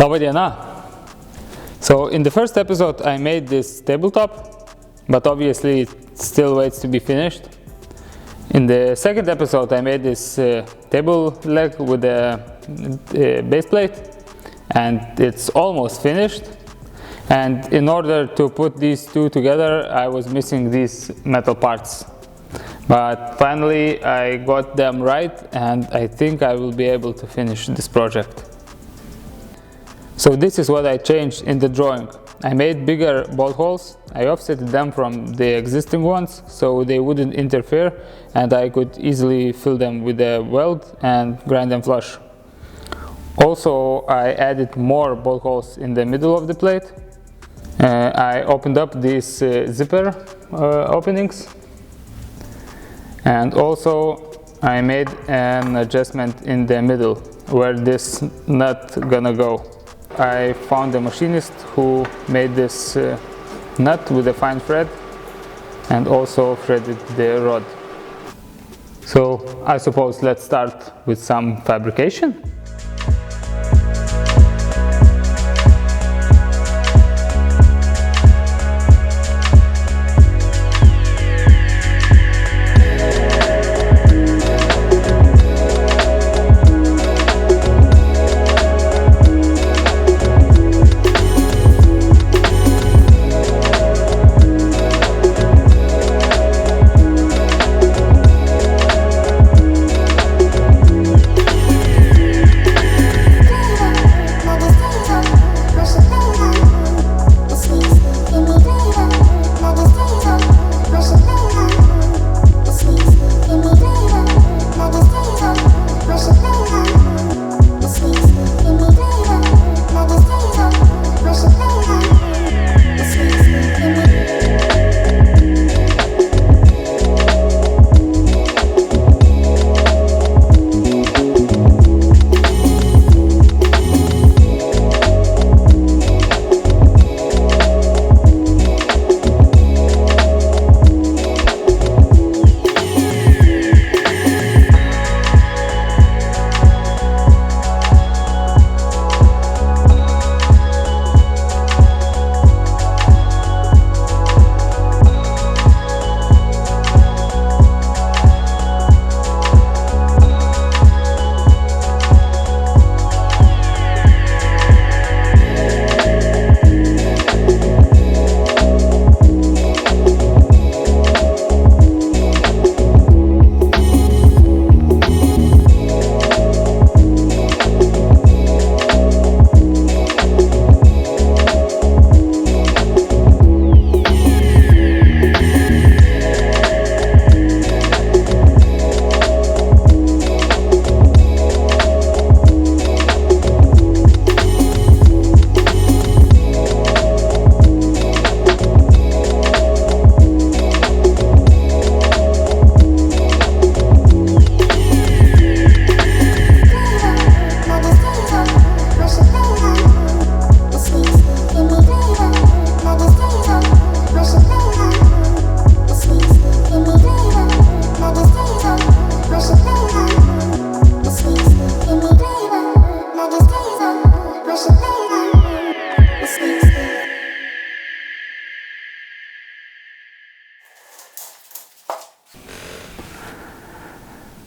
Laba diena! So in the first episode I made this tabletop, but obviously it still waits to be finished. In the second episode I made this table leg with a base plate, and it's almost finished. And in order to put these two together I was missing these metal parts. But finally I got them right, and I think I will be able to finish this project. So this is what I changed in the drawing. I made bigger bolt holes. I offset them from the existing ones so they wouldn't interfere, and I could easily fill them with a weld and grind them flush. Also, I added more bolt holes in the middle of the plate. I opened up these zipper openings, and also I made an adjustment in the middle where this nut gonna go. I found a machinist who made this nut with a fine thread and also threaded the rod. So I suppose let's start with some fabrication.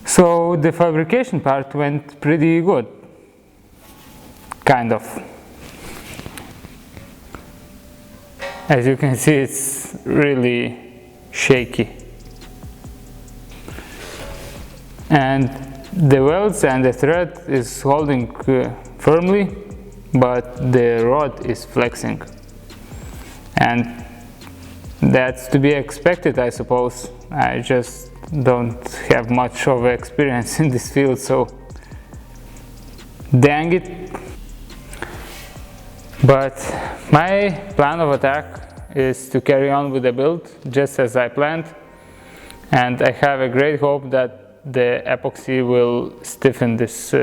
So the fabrication part went pretty good, kind of. As you can see, it's really shaky. And the welds and the thread is holding firmly, but the rod is flexing. And that's to be expected, I suppose. I just don't have much of experience in this field, so dang it. But my plan of attack is to carry on with the build just as I planned, and I have a great hope that the epoxy will stiffen this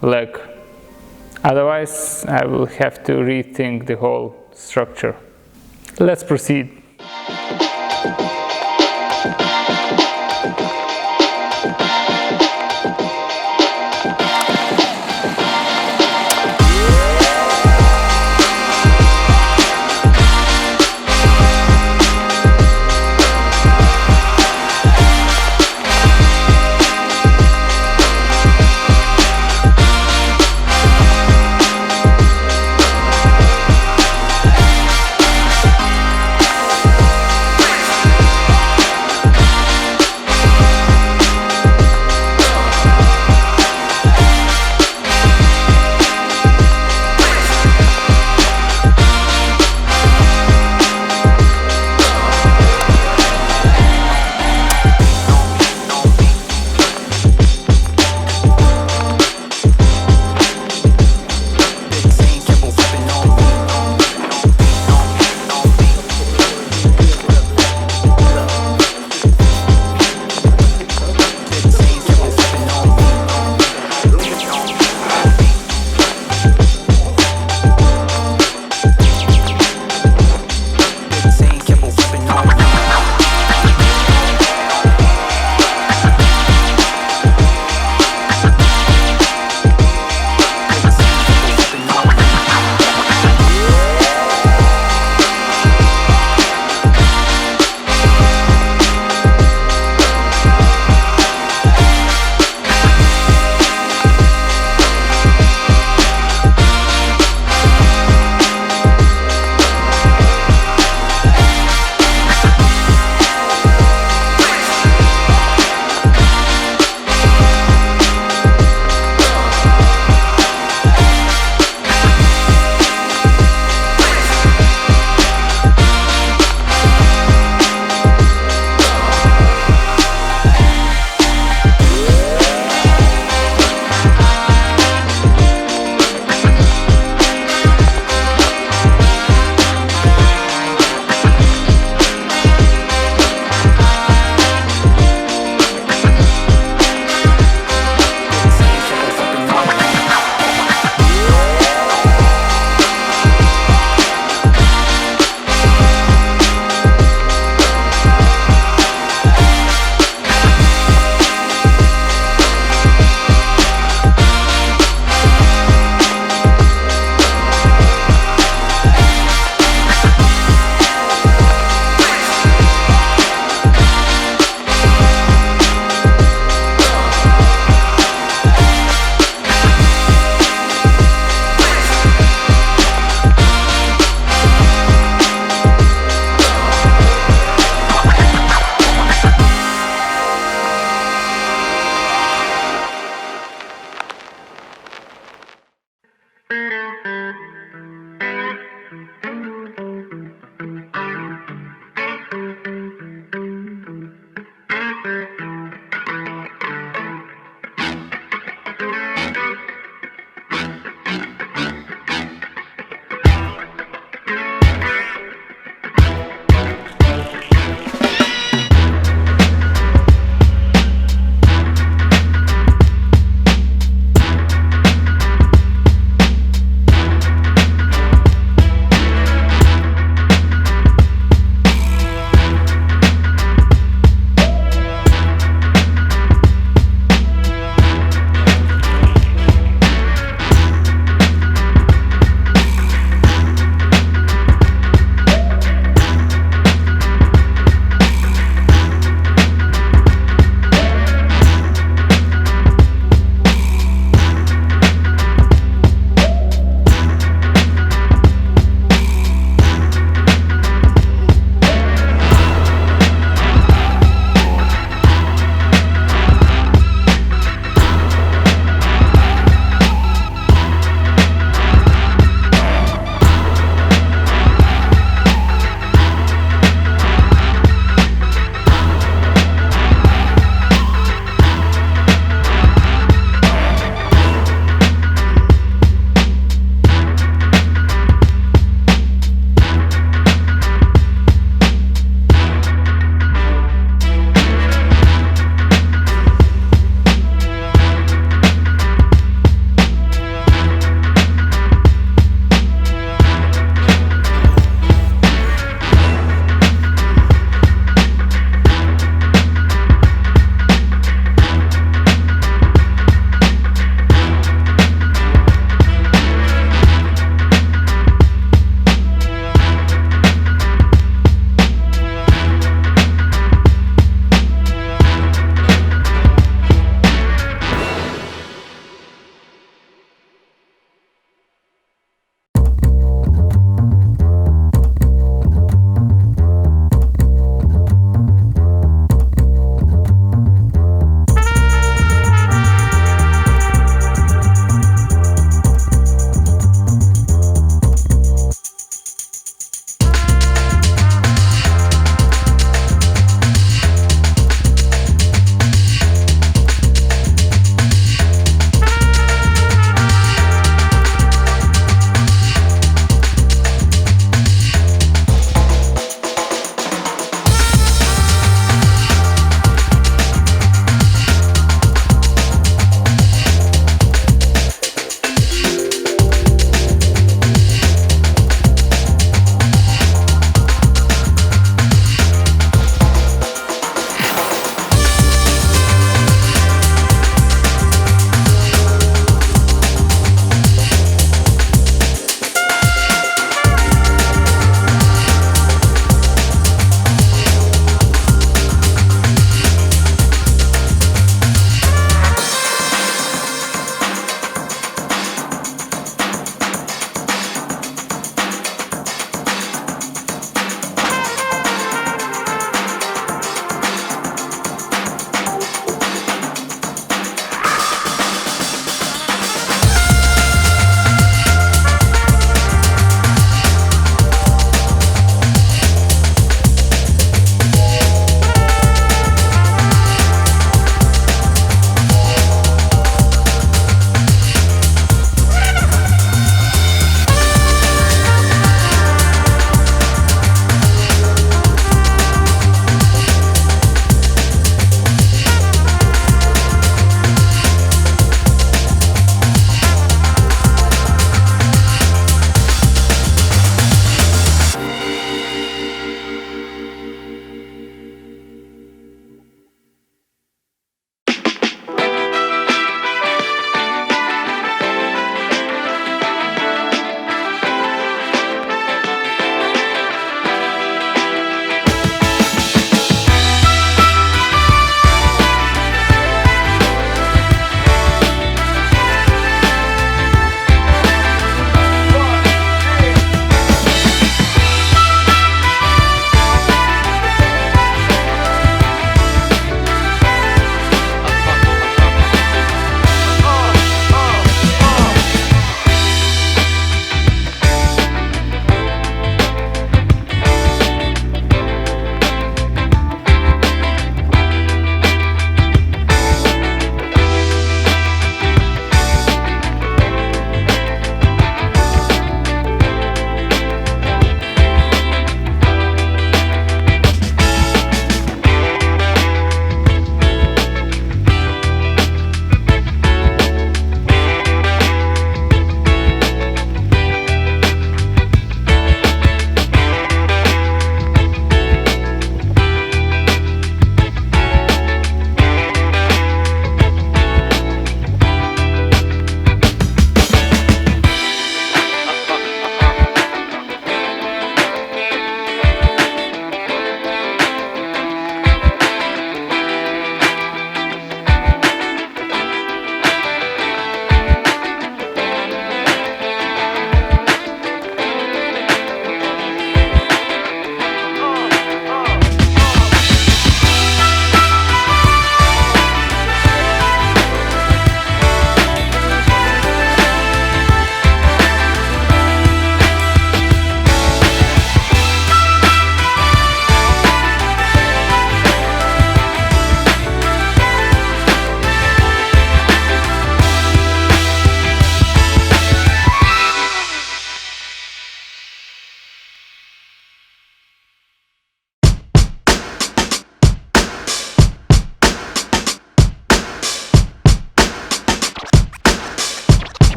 leg. Otherwise, I will have to rethink the whole structure. Let's proceed.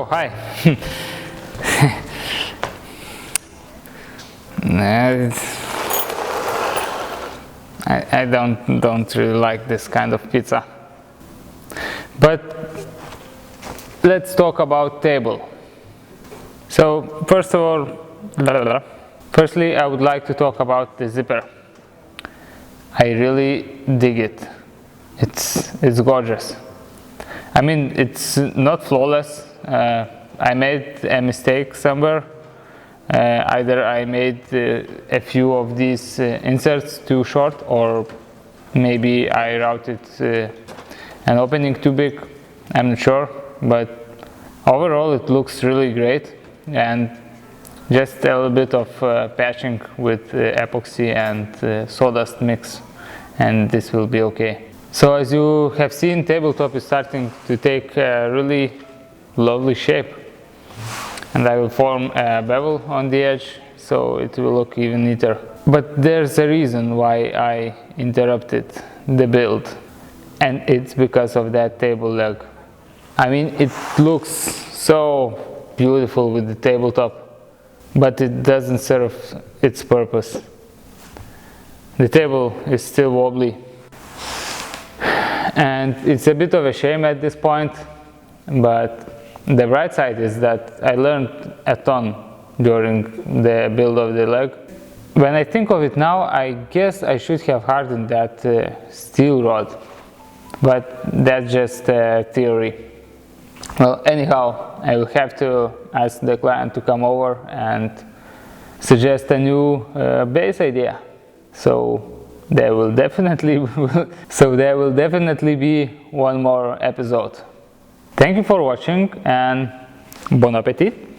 Oh, hi. I don't really like this kind of pizza. But let's talk about table. So first of all, firstly I would like to talk about the zipper. I really dig it. It's gorgeous. I mean, it's not flawless. I made a mistake somewhere. Either I made a few of these inserts too short, or maybe I routed an opening too big. I'm not sure, but overall it looks really great, and just a little bit of patching with epoxy and sawdust mix, and this will be okay. So as you have seen, tabletop is starting to take a really lovely shape, and I will form a bevel on the edge so it will look even neater. But there's a reason why I interrupted the build, and it's because of that table leg. I mean, it looks so beautiful with the tabletop, but it doesn't serve its purpose. The table is still wobbly, and it's a bit of a shame at this point, but the bright side is that I learned a ton during the build of the leg. When I think of it now, I guess I should have hardened that steel rod, but that's just a theory. Well, anyhow, I will have to ask the client to come over and suggest a new base idea. So there will definitely be one more episode. Thank you for watching, and bon appetit!